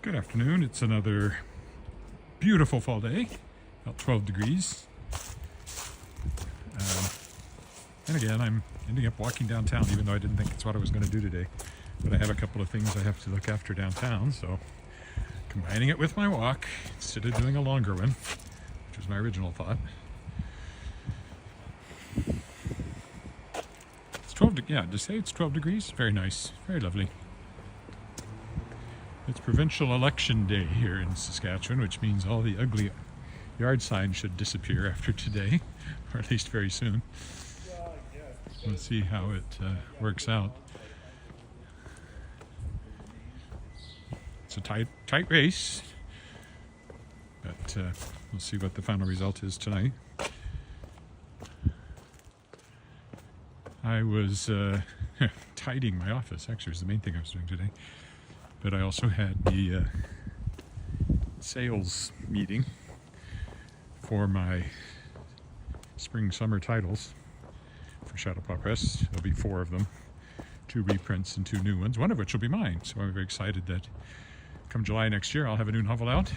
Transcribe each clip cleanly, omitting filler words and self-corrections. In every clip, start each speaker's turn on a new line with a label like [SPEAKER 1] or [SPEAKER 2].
[SPEAKER 1] Good afternoon. It's another beautiful fall day, about 12 degrees. And again, I'm ending up walking downtown, even though I didn't think it's what I was going to do today. But I have a couple of things I have to look after downtown, so combining it with my walk instead of doing a longer one, which was my original thought. It's 12 to say it's 12 degrees. Very nice, very lovely. It's provincial election day here in Saskatchewan, which means all the ugly yard signs should disappear after today, or at least very soon. Let's see how it works out. It's a tight race, but we'll see what the final result is tonight. I was tidying my office, actually, was the main thing I was doing today. But I also had the sales meeting for my spring-summer titles for Shadowpaw Press. There'll be 4 of them, 2 reprints and 2 new ones, one of which will be mine. So I'm very excited that come July next year, I'll have a new novel out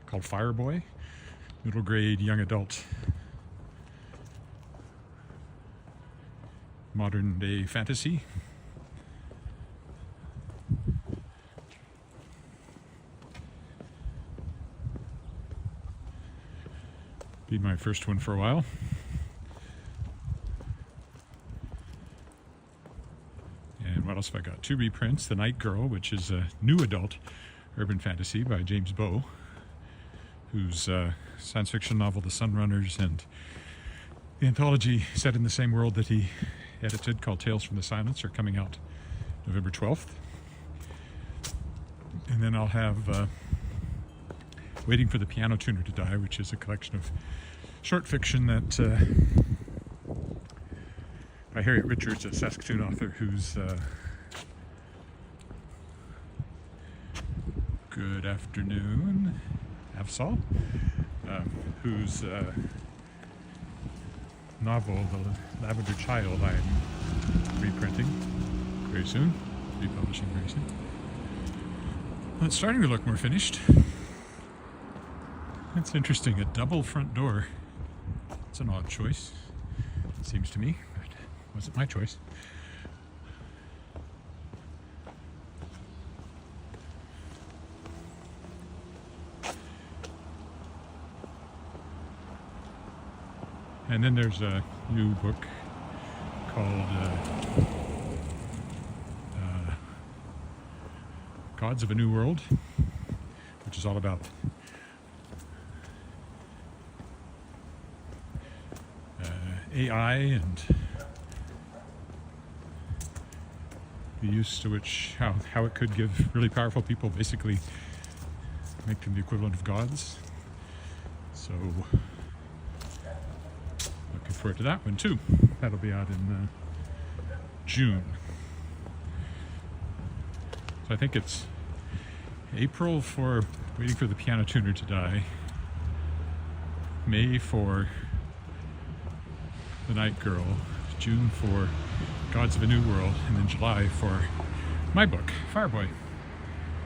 [SPEAKER 1] called Fireboy, middle grade young adult modern day fantasy. Be my first one for a while. And what else have I got? 2 reprints. The Night Girl, which is a new adult urban fantasy by James Bow, whose science fiction novel The Sunrunners and the anthology set in the same world that he edited called Tales from the Silence are coming out November 12th. And then I'll have Waiting for the Piano Tuner to Die, which is a collection of short fiction that by Harriet Richards, a Saskatchewan author who's good afternoon, Avsal, whose novel, The Lavender Child, I'm reprinting very soon, republishing very soon. Well, it's starting to look more finished. That's interesting, a double front door. It's an odd choice, it seems to me, but it wasn't my choice. And then there's a new book called Gods of a New World, which is all about AI and the use to which, how it could give really powerful people, basically make them the equivalent of gods. So looking forward to that one too. That'll be out in June. So I think it's April for Waiting for the Piano Tuner to Die, May for The Night Girl, June for Gods of a New World, and then July for my book, Fireboy.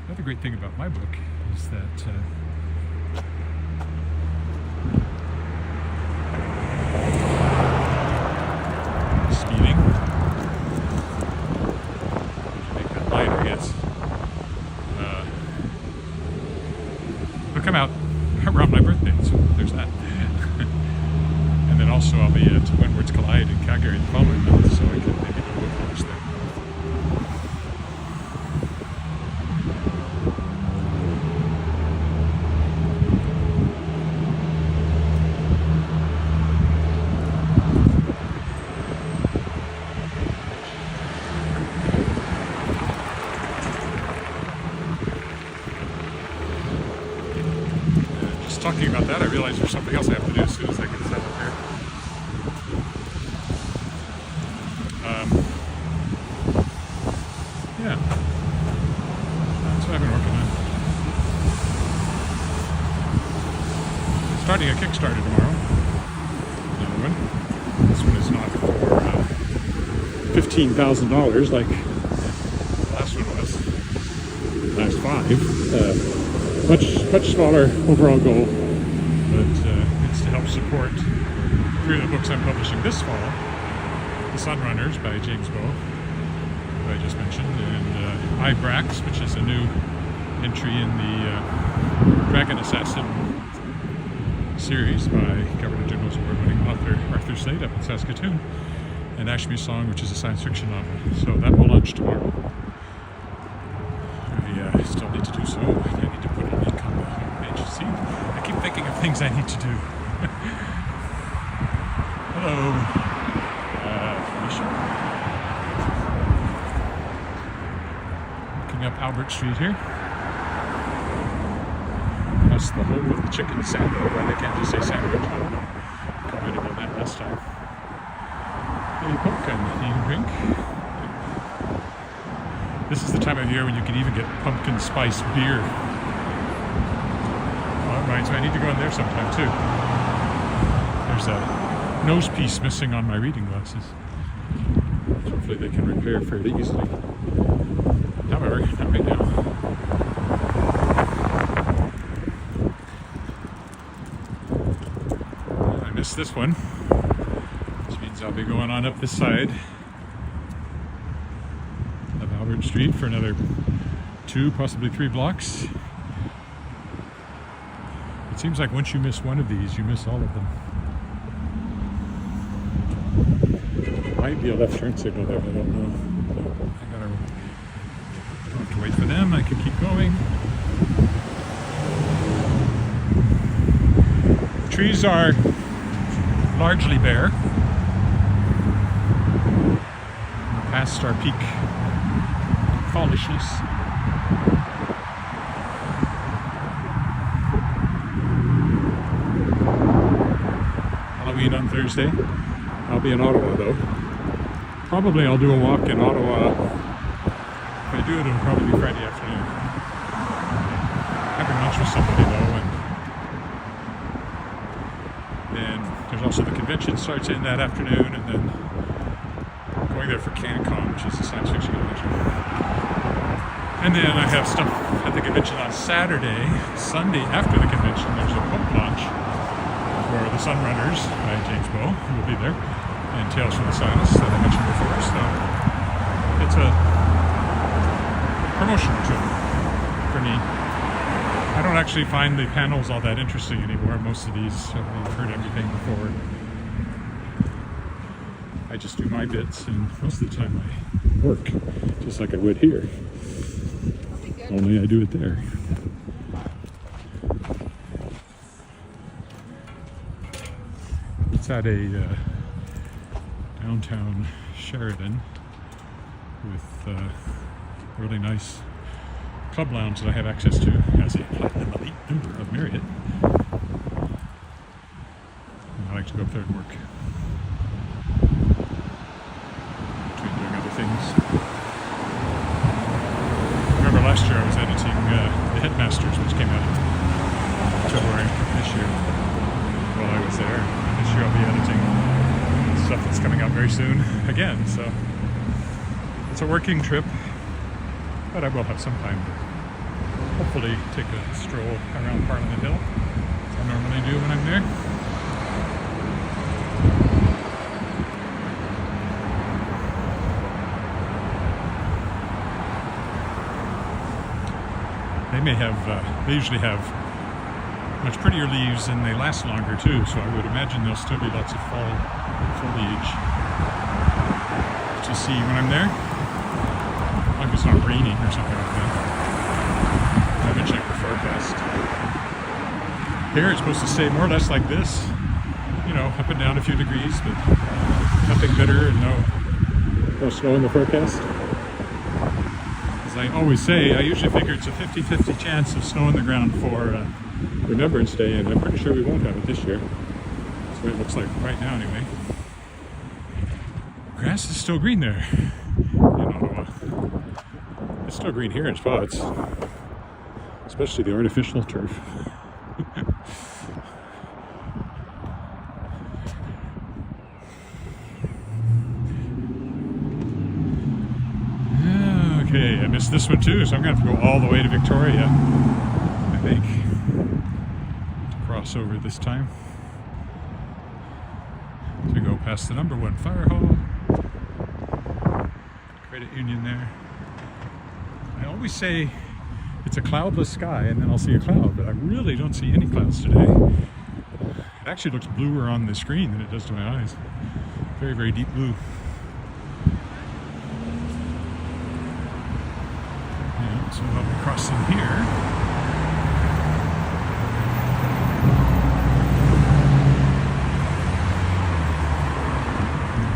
[SPEAKER 1] Another great thing about my book is that speeding. Make that light, I guess. It'll come out around my birthday, so there's that. And then also I'll be at When Words Collide in Calgary the following month, so I can maybe do a book launch there. Just talking about that, I realize there's something else I have to do as soon as I get set up here. Yeah, that's what I've been working on. Starting a Kickstarter tomorrow. Another one. This one is not for $15,000 like 5. Much smaller overall goal, but it's to help support 3 of the books I'm publishing this fall. The Sunrunners by James Bow, who I just mentioned, and Ibrax, which is a new entry in the Dragon Assassin series by Governor General's award-winning author Arthur Slade up in Saskatoon, and Ashmew Song, which is a science fiction novel. So that will launch tomorrow. I still need to do so. I need to put a link on the homepage. See, I keep thinking of things I need to do. Hello, Felicia. Looking up Albert Street here. That's the home of the chicken sandwich. Why they can't just say sandwich? I don't know. I might have done that last time. A book and eat and drink. This is the time of year when you can even get pumpkin spice beer. Well, that reminds me, I need to go in there sometime too. There's a nose piece missing on my reading glasses. Hopefully they can repair fairly easily. However, not right now. I missed this one, which means I'll be going on up this side of Albert Street for another 2, possibly 3 blocks. It seems like once you miss one of these, you miss all of them. Might be a left turn signal there, I don't know. I don't have to wait for them, I can keep going. The trees are largely bare. Past our peak fallishness. Halloween on Thursday. I'll be in Ottawa though. Probably I'll do a walk in Ottawa. If I do it, it'll probably be Friday afternoon. Having lunch with somebody though, and then there's also the convention starts in that afternoon, and then going there for CanCon, which is a science fiction convention. And then I have stuff at the convention on Saturday. Sunday after the convention, there's a book launch for The Sunrunners by James Bow, who will be there, and Tales from the Silence that I mentioned before. So it's a promotional trip for me. I don't actually find the panels all that interesting anymore. Most of these, I've heard everything before. I just do my bits, and most of the time I work, just like I would here. Only I do it there. It's at a downtown Sheridan with a really nice club lounge that I have access to as a platinum elite member of Marriott. And I like to go up there and work between doing other things. I remember last year I was editing The Headmasters, which came out in February this year while I was there. This year I'll be editing stuff that's coming out very soon again, so it's a working trip, but I will have some time to hopefully take a stroll around Parliament Hill, as I normally do when I'm there. They usually have much prettier leaves and they last longer too, so I would imagine there'll still be lots of fall foliage to see when I'm there, as long as it's not raining or something like that. I haven't checked the forecast. Here it's supposed to stay more or less like this, you know, up and down a few degrees, but nothing bitter and no snow in the forecast. As I always say, I usually figure it's a 50-50 chance of snow on the ground for Remembrance Day, and I'm pretty sure we won't have it this year. That's what it looks like right now anyway. Grass is still green there in Ottawa. It's still green here in spots, especially the artificial turf. Okay, I missed this one too, so I'm going to have to go all the way to Victoria, I think, to cross over this time. So we go past the number 1 fire hall, credit union there. I always say it's a cloudless sky and then I'll see a cloud, but I really don't see any clouds today. It actually looks bluer on the screen than it does to my eyes. Very, very deep blue. Yeah, so I'll be crossing here.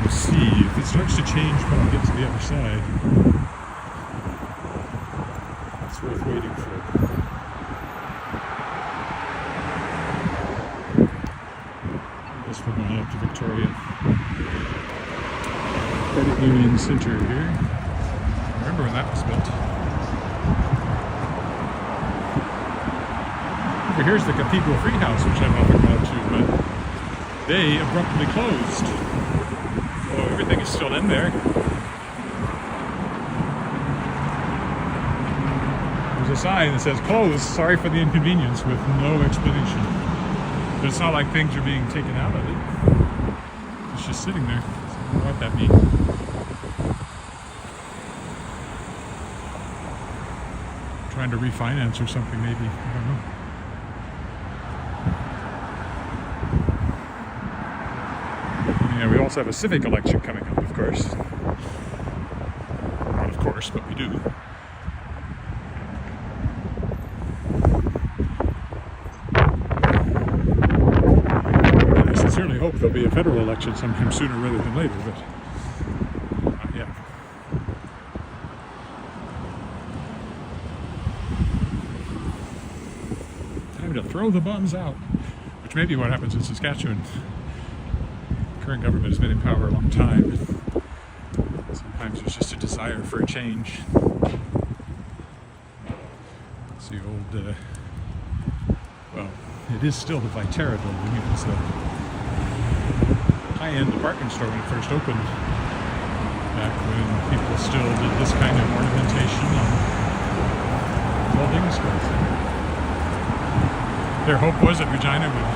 [SPEAKER 1] We'll see if it starts to change when we get to the other side. It's worth waiting for. I guess we're going up to Victoria. Credit Union Center here. I remember when that was built. Over here's the Cathedral Free House, which I'm often gone to, but they abruptly closed. So everything is still in there. There's a sign that says closed, sorry for the inconvenience, with no explanation. But it's not like things are being taken out of it. It's just sitting there. So I don't know what that means. Trying to refinance or something maybe. I don't know. Yeah, we also have a civic election coming up, of course. Not of course, but we do. I sincerely hope there'll be a federal election sometime sooner rather than later, but not yet. Time to throw the bombs out, which may be what happens in Saskatchewan. Current government has been in power a long time. Sometimes there's just a desire for a change. It's the old, well, it is still the Viterra building. It was a high-end department store when it first opened, back when people still did this kind of ornamentation on buildings. But their hope was that Regina would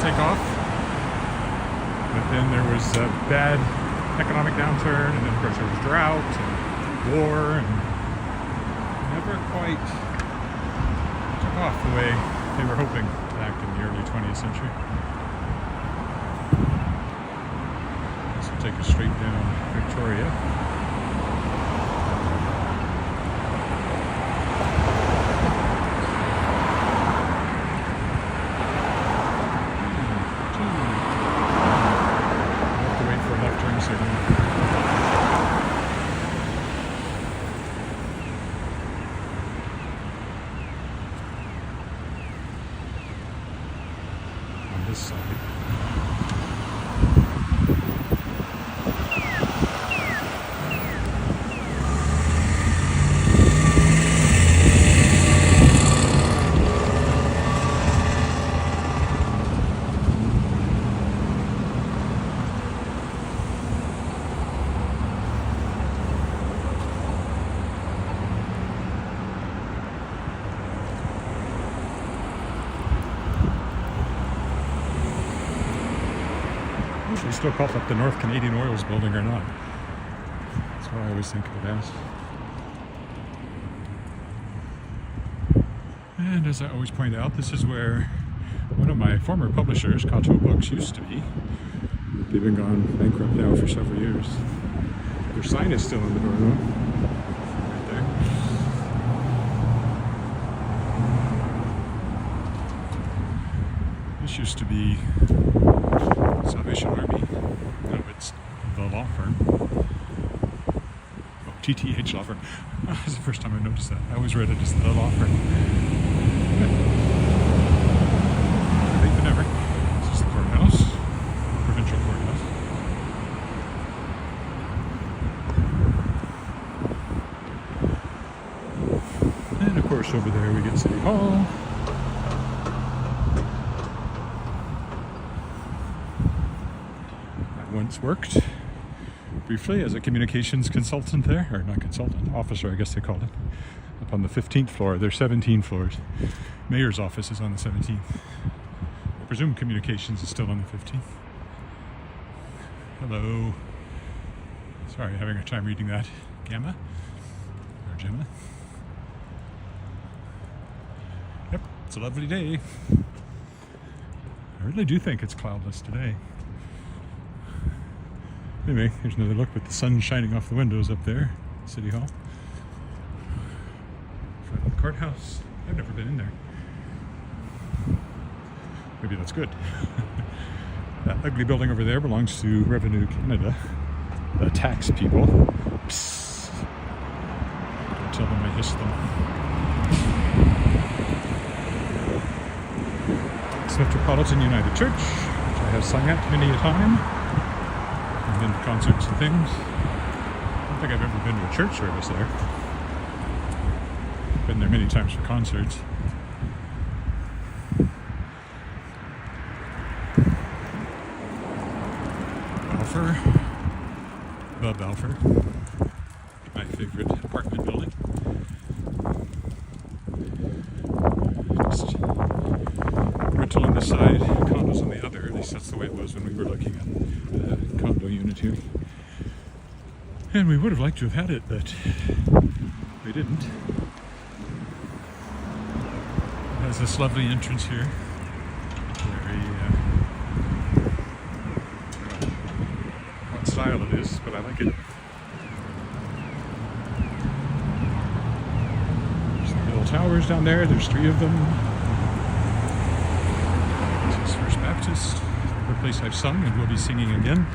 [SPEAKER 1] take off. But then there was a bad economic downturn, and then of course there was drought and war, and never quite took off the way they were hoping back in the early 20th century. So take us straight down Victoria. This side. They still call it the North Canadian Oils building or not. That's what I always think of it as. And as I always point out, this is where one of my former publishers, Kato Books, used to be. They've been gone bankrupt now for several years. Their sign is still in the door though. Right there. This used to be Salvation Army. No, it's the law firm. Oh, TTH law firm. Oh, that's the first time I noticed that. I always read it as the law firm. Late but never. This is the courthouse. Provincial courthouse. And of course over there we get City Hall. Once worked briefly as a communications consultant there, or not consultant, officer I guess they called it, up on the 15th floor. There's 17 floors. Mayor's office is on the 17th. I presume communications is still on the 15th. Hello. Sorry, having a time reading that. Gamma? Or Gemma? Yep, it's a lovely day. I really do think it's cloudless today. Anyway, here's another look with the sun shining off the windows up there, City Hall. Front of the courthouse. I've never been in there. Maybe that's good. That ugly building over there belongs to Revenue Canada, the tax people. Psst. Don't tell them I hissed them. Metropolitan United Church, which I have sung at many a time. I've been to concerts and things. I don't think I've ever been to a church service there. I've been there many times for concerts. Balfour. The Balfour. My favorite apartment building. Just rental on this side, condos on the other. At least that's the way it was when we were looking at the condo unit here. And we would have liked to have had it, but we didn't. It has this lovely entrance here. Very, what style it is, but I like it. There's the little towers down there. There's 3 of them. Baptist, the place I've sung and will be singing again.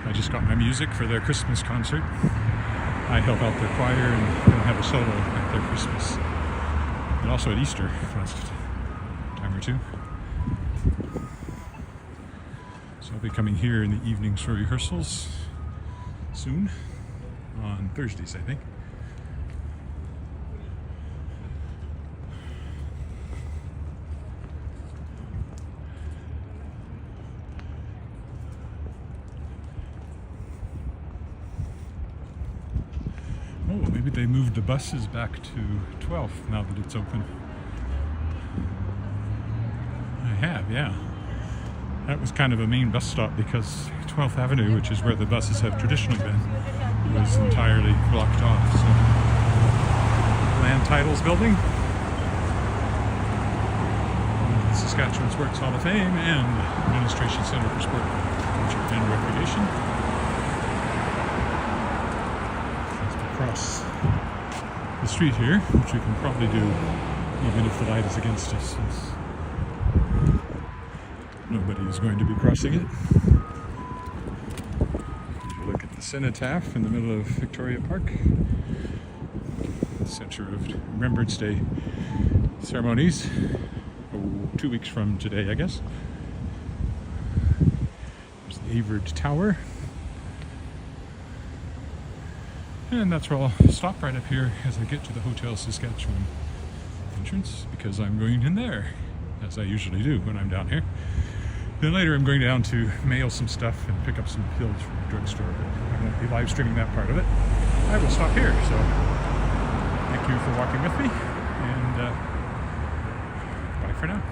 [SPEAKER 1] I just got my music for their Christmas concert. I help out their choir and going to have a solo at their Christmas. And also at Easter last time or two. So I'll be coming here in the evenings for rehearsals soon. On Thursdays, I think. Oh, maybe they moved the buses back to 12th now that it's open. I have, yeah. That was kind of a main bus stop because 12th Avenue, which is where the buses have traditionally been, was entirely blocked off. So, Land Titles Building, Saskatchewan Sports Hall of Fame, and Administration Center for Sport, Culture, and Recreation. Across the street here, which we can probably do even if the light is against us, since nobody is going to be crossing it. Look at the cenotaph in the middle of Victoria Park, the center of Remembrance Day ceremonies. 2 weeks from today, I guess. There's the Edward Tower. And that's where I'll stop right up here as I get to the Hotel Saskatchewan entrance, because I'm going in there, as I usually do when I'm down here. Then later I'm going down to mail some stuff and pick up some pills from the drugstore, but I won't be live streaming that part of it. I will stop here, so thank you for walking with me, and bye for now.